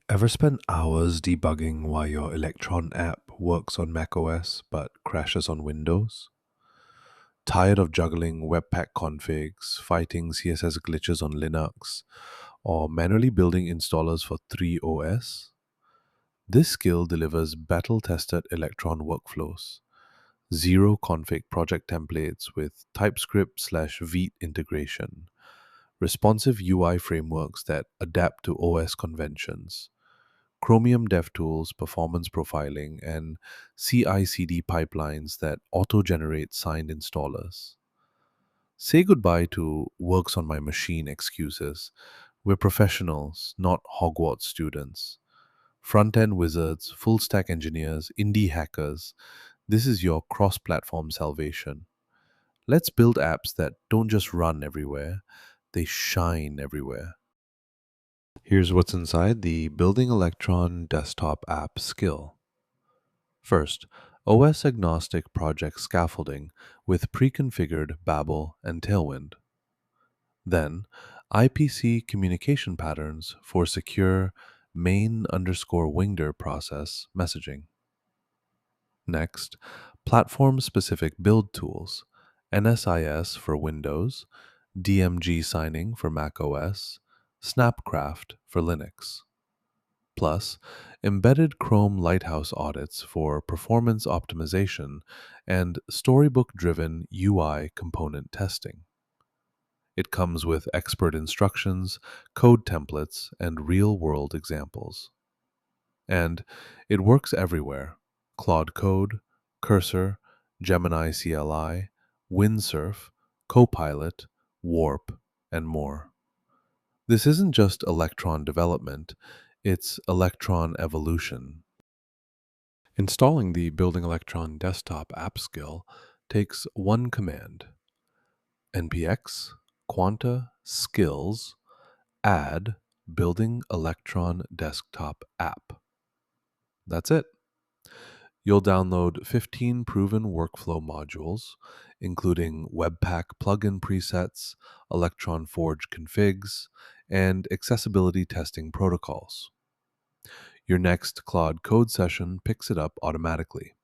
Ever spent hours debugging why your Electron app works on macOS but crashes on Windows? Tired of juggling Webpack configs, fighting CSS glitches on Linux, or manually building installers for 3OS? This skill delivers battle tested Electron workflows, zero config project templates with TypeScript/Vite integration, responsive UI frameworks that adapt to OS conventions, Chromium DevTools performance profiling, and CI/CD pipelines that auto-generate signed installers. Say goodbye to works on my machine excuses. We're professionals, not Hogwarts students. Front-end wizards, full-stack engineers, indie hackers. This is your cross-platform salvation. Let's build apps that don't just run everywhere, they shine everywhere. Here's what's inside the Building Electron Desktop App skill. First, OS agnostic project scaffolding with pre-configured Babel and Tailwind. Then, IPC communication patterns for secure main_wingder process messaging. Next, platform-specific build tools, NSIS for Windows, DMG signing for macOS, Snapcraft for Linux. Plus, embedded Chrome Lighthouse audits for performance optimization and storybook driven UI component testing. It comes with expert instructions, code templates, and real world examples. And it works everywhere: Claude Code, Cursor, Gemini CLI, Windsurf, Copilot, Warp, and more. This isn't just Electron development, it's Electron evolution. Installing the Building Electron desktop app skill takes one command: npx quanta-skills add building-electron-desktop-app. That's it. You'll download 15 proven workflow modules, including Webpack plugin presets, ElectronForge configs, and accessibility testing protocols. Your next Claude code session picks it up automatically.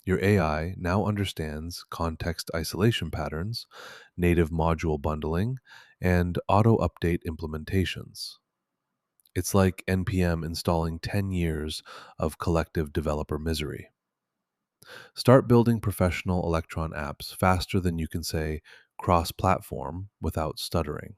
Your AI now understands context isolation patterns, native module bundling, and auto update implementations. It's like NPM installing 10 years of collective developer misery. Start building professional Electron apps faster than you can say cross platform without stuttering.